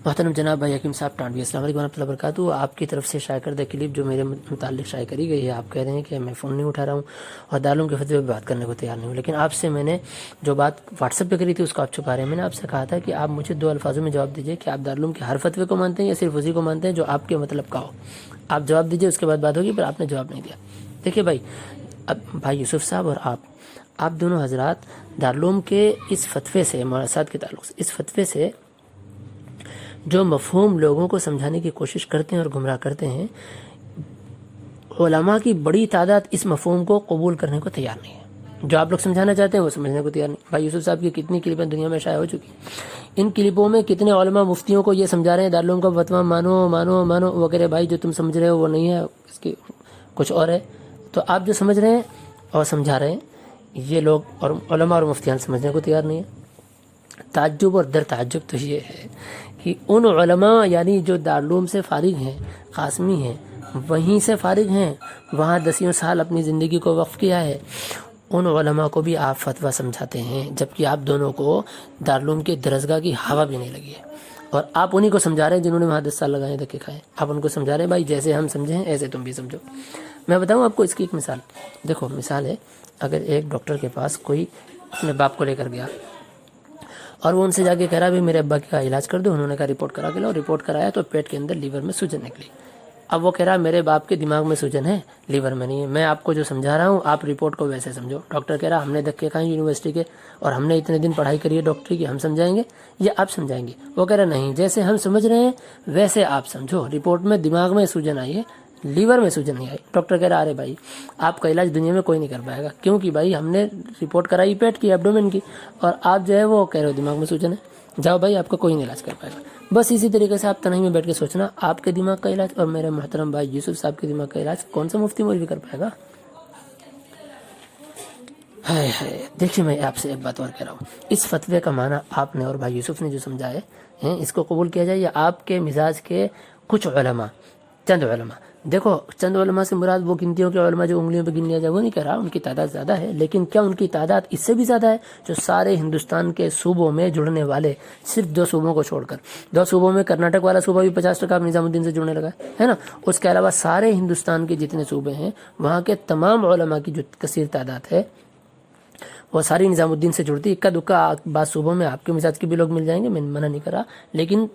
محترم جناب بھائی حکیم صاحب تانڈوی، السلام علیکم ورحمۃ اللہ وبرکاتہ۔ آپ کی طرف سے شائع کردہ کلپ جو میرے متعلق شائع کری گئی ہے، آپ کہہ رہے ہیں کہ میں فون نہیں اٹھا رہا ہوں اور دارالعلوم کے فتوے پہ بات کرنے کو تیار نہیں ہوں، لیکن آپ سے میں نے جو بات واٹس ایپ پہ کری تھی اس کو آپ چھپا رہے ہیں۔ میں نے آپ سے کہا تھا کہ آپ مجھے 2 الفاظوں میں جواب دیجیے کہ آپ دارالعلوم کے ہر فتوے کو مانتے ہیں یا صرف اسی کو مانتے ہیں جو آپ کے مطلب کا ہو۔ آپ جواب دیجیے، اس کے بعد بات ہوگی، پر آپ نے جواب نہیں دیا۔ دیکھیے بھائی، اب بھائی یوسف صاحب اور آپ دونوں حضرات دارالعلوم کے اس فتوے سے، مولانا زائد کے تعلق سے اس فتوے سے جو مفہوم لوگوں کو سمجھانے کی کوشش کرتے ہیں اور گمراہ کرتے ہیں، علماء کی بڑی تعداد اس مفہوم کو قبول کرنے کو تیار نہیں ہے۔ جو آپ لوگ سمجھانا چاہتے ہیں وہ سمجھنے کو تیار نہیں۔ بھائی یوسف صاحب کی کتنی کلپیں دنیا میں شائع ہو چکی ہیں، ان کلپوں میں کتنے علماء مفتیوں کو یہ سمجھا رہے ہیں دارالعلوم کا فتویٰ مانو مانو مانو، وہ کہہ رہے بھائی جو تم سمجھ رہے ہو وہ نہیں ہے، اس کی کچھ اور ہے۔ تو آپ جو سمجھ رہے ہیں اور سمجھا رہے ہیں، یہ لوگ اور علماء اور مفتیان سمجھنے کو تیار نہیں ہے۔ تعجب اور در تعجب تو یہ ہے کہ ان علماء یعنی جو دارالعلوم سے فارغ ہیں، قاسمی ہیں، وہیں سے فارغ ہیں، وہاں 10 سال اپنی زندگی کو وقف کیا ہے، ان علماء کو بھی آپ فتویٰ سمجھاتے ہیں، جبکہ آپ دونوں کو دارالعلوم کے درسگاہ کی ہوا بھی نہیں لگی ہے، اور آپ انہی کو سمجھا رہے ہیں جنہوں نے وہاں 10 سال لگائے دھکے کھائے۔ آپ ان کو سمجھا رہے ہیں بھائی جیسے ہم سمجھے ہیں ایسے تم بھی سمجھو۔ میں بتاؤں آپ کو اس کی ایک مثال۔ دیکھو مثال ہے، اگر ایک ڈاکٹر کے پاس کوئی اپنے باپ کو لے کر گیا اور وہ ان سے جا کے کہہ رہا ہے میرے ابا کا علاج کر دو، انہوں نے کہا رپورٹ کرا کے لاؤ، رپورٹ کرایا تو پیٹ کے اندر لیور میں سوجن نکلی۔ اب وہ کہہ رہا میرے باپ کے دماغ میں سوجن ہے، لیور میں نہیں ہے، میں آپ کو جو سمجھا رہا ہوں آپ رپورٹ کو ویسے سمجھو۔ ڈاکٹر کہہ رہا ہم نے دھکے کھائے یونیورسٹی کے اور ہم نے اتنے دن پڑھائی کری ہے ڈاکٹری کی، ہم سمجھائیں گے یا آپ سمجھائیں گے؟ وہ کہہ رہا نہیں، جیسے ہم سمجھ رہے ہیں ویسے آپ سمجھو، رپورٹ میں دماغ میں سوجن آئی ہے، لیور میں سوجن نہیں آئی۔ ڈاکٹر کہہ رہا ارے بھائی آپ کا علاج دنیا میں کوئی نہیں کر پائے گا، کیونکہ بھائی ہم نے رپورٹ کرائی پیٹ کی، ایبڈومن کی، اور آپ جو ہے وہ کہہ رہے ہو دماغ میں سوجن ہے، جاؤ بھائی آپ کا کوئی نہیں علاج کر پائے گا۔ بس اسی طریقے سے آپ تنہائی میں بیٹھ کے سوچنا آپ کے دماغ کا علاج اور میرے محترم بھائی یوسف صاحب کے دماغ کا علاج کون سا مفتی مولوی کر پائے گا؟ ہائے ہائے۔ دیکھیے میں آپ سے ایک بات اور کہہ رہا ہوں، اس فتوے کا معنی آپ نے اور بھائی یوسف نے جو سمجھا ہے اس کو قبول کیا جائے یا آپ کے مزاج کے کچھ علماء، چند علماء، دیکھو چند علماء سے مراد وہ گنتیوں کے علماء جو انگلیوں پہ گن لیا جائے وہ نہیں کہہ رہا، ان کی تعداد زیادہ ہے، لیکن کیا ان کی تعداد اس سے بھی زیادہ ہے جو سارے ہندوستان کے صوبوں میں جڑنے والے، صرف 2 صوبوں کو چھوڑ کر، 2 صوبوں میں کرناٹک والا صوبہ بھی 50% اب نظام الدین سے جڑنے لگا ہے نا، اس کے علاوہ سارے ہندوستان کے جتنے صوبے ہیں وہاں کے تمام علماء کی جو کثیر تعداد ہے وہ ساری نظام الدین سے جڑتی ہے۔ اکا دکا بعض صوبوں میں آپ کے مزاج کے بھی لوگ مل جائیں گے، میں منع نہیں کر رہا، لیکن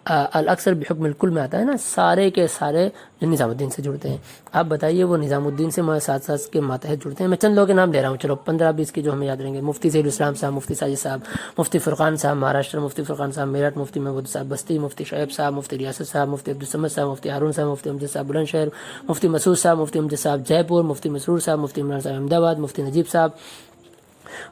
الاکثر بحکم الکل میں آتا ہے نا، سارے کے سارے جو نظام الدین سے جڑتے ہیں۔ آپ بتائیے وہ نظام الدین سے ساتھ ساتھ کے ماتحت جڑتے ہیں۔ میں چند لوگوں کے نام لے رہا ہوں، چلو 15-20 کے جو ہمیں یاد رہیں گے: مفتی زہیر الاسلام صاحب، مفتی ساجد صاحب، مفتی فرقان صاحب مہاراشٹر، مفتی فرقان صاحب میرٹھ، مفتی محمود صاحب بستی، مفتی شعیب صاحب، مفتی ریاست صاحب، مفتی عبدالصمد صاحب، مفتی ہارون صاحب، مفتی امجد صاحب بلند شہر، مفتی مسعود صاحب، مفتی امجد صاحب جے پور، مفتی مسرور صاحب، مفتی عمران صاحب احمد آباد، مفتی نجیب صاحب،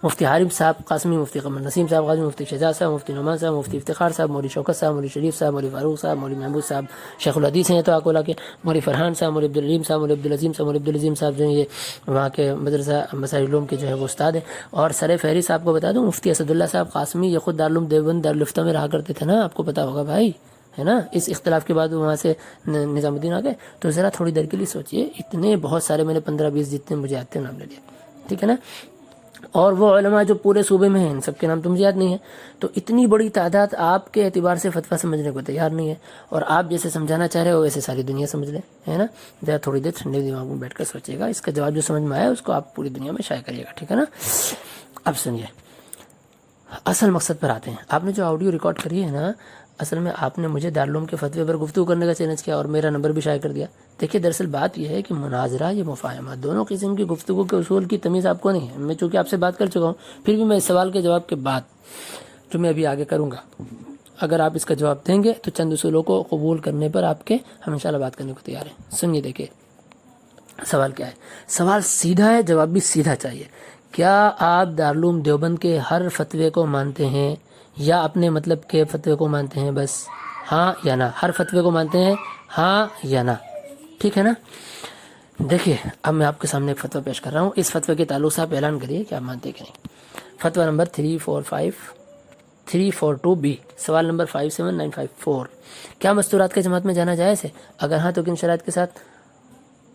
مفتی حارم صاحب قاسمی، مفتی قمر نسیم صاحب غازی، مفتی شہزاد صاحب، مفتی نعمان صاحب، مفتی افتخار صاحب، مولوی شوکت صاحب، مولوی شریف صاحب، مولوی فاروق صاحب، مولوی محمود صاحب شیخ الحدیث ہیں تو اکولا کے، مولوی فرحان صاحب، مولوی عبدالعلیم صاحب، مولوی عبدالعظیم صاحب، مولوی عبدالعظیم صاحب جو ہیں یہ وہاں کے مدرسہ مسائل علوم کے جو ہے وہ استاد ہیں۔ اور سر فہرست آپ کو بتا دوں مفتی اسد اللہ صاحب قاسمی، یہ خود دارالعلوم دیوبند دارالفتہ میں رہا کرتے تھے نا، آپ کو پتا ہوگا بھائی، ہے نا، اس اختلاف کے بعد وہاں سے نظام الدین آ گئے۔ تو ذرا تھوڑی دیر کے لیے سوچئے، اتنے بہت سارے میں نے 15-20 جتنے مجھے آتے ہیں نام لے لیا، ٹھیک ہے نا، اور وہ علماء جو پورے صوبے میں ہیں ان سب کے نام تم یاد نہیں ہیں، تو اتنی بڑی تعداد آپ کے اعتبار سے فتویٰ سمجھنے کو تیار نہیں ہے، اور آپ جیسے سمجھانا چاہ رہے ہو ویسے ساری دنیا سمجھ لے، ہے نا۔ ذرا تھوڑی دیر ٹھنڈے دماغ میں بیٹھ کر سوچیے گا، اس کا جواب جو سمجھ میں آیا اس کو آپ پوری دنیا میں شائع کریے گا، ٹھیک ہے نا۔ اب سنیے، اصل مقصد پر آتے ہیں۔ آپ نے جو آڈیو ریکارڈ کری ہے نا، اصل میں آپ نے مجھے دارالعلوم کے فتوے پر گفتگو کرنے کا چیلنج کیا اور میرا نمبر بھی شائع کر دیا۔ دیکھیے دراصل بات یہ ہے کہ مناظرہ یا مفاہمہ دونوں قسم کی گفتگو کے اصول کی تمیز آپ کو نہیں ہے۔ میں چونکہ آپ سے بات کر چکا ہوں، پھر بھی میں اس سوال کے جواب کے بعد جو میں ابھی آگے کروں گا، اگر آپ اس کا جواب دیں گے تو چند اصولوں کو قبول کرنے پر آپ کے ہم انشاءاللہ بات کرنے کو تیار ہیں۔ سنیے، دیکھیے سوال کیا ہے۔ سوال سیدھا ہے، جواب بھی سیدھا چاہیے۔ کیا آپ دارالعلوم دیوبند کے ہر فتوے کو مانتے ہیں یا اپنے مطلب کے فتوے کو مانتے ہیں؟ بس ہاں یا نہ، ہر فتوے کو مانتے ہیں، ہاں یا نہ، ٹھیک ہے نا۔ دیکھیے اب میں آپ کے سامنے ایک فتویٰ پیش کر رہا ہوں، اس فتوے کے تعلق سے آپ اعلان کریے کہ آپ مانتے ہیں کہ نہیں۔ فتویٰ نمبر 342B، سوال نمبر 57954، کیا مستورات کے جماعت میں جانا جائز ہے؟ اگر ہاں تو کن شرائط کے ساتھ؟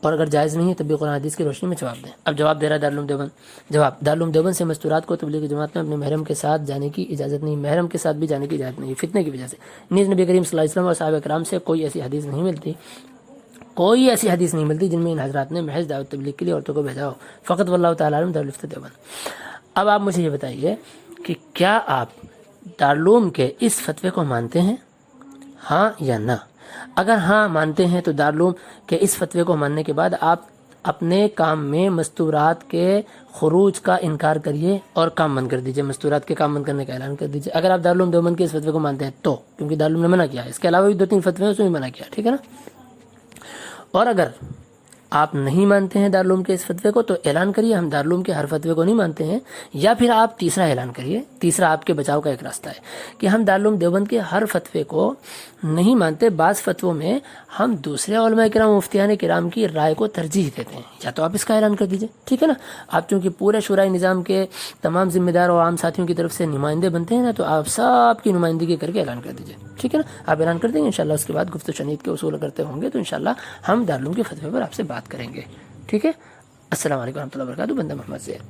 اور اگر جائز نہیں ہے تب بھی قرآن حدیث کی روشنی میں جواب دیں۔ اب جواب دے رہا ہے دارالعلوم دیوبند۔ جواب: دارالعلوم دیوبند سے مستورات کو تبلیغی جماعت میں اپنے محرم کے ساتھ جانے کی اجازت نہیں، محرم کے ساتھ بھی جانے کی اجازت نہیں، فتنے کی وجہ سے۔ نیز نبی کریم صلی اللہ علیہ وسلم اور صحابہ کرام سے کوئی ایسی حدیث نہیں ملتی جن میں ان حضرات نے محض دعوت تبلیغ کے لیے عورتوں کو بھیجا ہو۔ فقط واللہ تعالیٰ عالم دارالفتہ دیوبند۔ اب آپ مجھے یہ بتائیے کہ کیا آپ دارالعلوم کے اس فتوے کو مانتے ہیں، ہاں یا نہ؟ اگر ہاں مانتے ہیں تو دارالعلوم کے اس فتوے کو ماننے کے بعد آپ اپنے کام میں مستورات کے خروج کا انکار کریے اور کام بند کر دیجیے، مستورات کے کام بند کرنے کا اعلان کر دیجیے اگر آپ دارالعلوم دیوبند کے اس فتوے کو مانتے ہیں تو، کیونکہ دارالعلوم نے منع کیا ہے، اس کے علاوہ بھی 2-3 فتوے ہیں اس میں بھی منع کیا، ٹھیک ہے نا۔ اور اگر آپ نہیں مانتے ہیں دارالعلوم کے اس فتوے کو تو اعلان کریے ہم دارالعلوم کے ہر فتوے کو نہیں مانتے ہیں، یا پھر آپ تیسرا اعلان کریے، تیسرا آپ کے بچاؤ کا ایک راستہ ہے کہ ہم دارالعلوم دیوبند کے ہر فتوے کو نہیں مانتے، بعض فتووں میں ہم دوسرے علماء کرام مفتیان کرام کی رائے کو ترجیح دیتے ہیں، یا تو آپ اس کا اعلان کر دیجئے، ٹھیک ہے نا۔ آپ چونکہ پورے شورائی نظام کے تمام ذمہ دار اور عام ساتھیوں کی طرف سے نمائندے بنتے ہیں نا، تو آپ سب کی نمائندگی کر کے اعلان کر دیجئے، ٹھیک ہے نا۔ آپ اعلان کر دیں گے انشاءاللہ، اس کے بعد گفت و شنید کے اصول کرتے ہوں گے تو انشاءاللہ ہم دارالعلوم کے فتوے پر آپ سے بات کریں گے، ٹھیک ہے۔ السلام علیکم ورحمۃ اللہ وبرکاتہ۔ بندہ محمد زید۔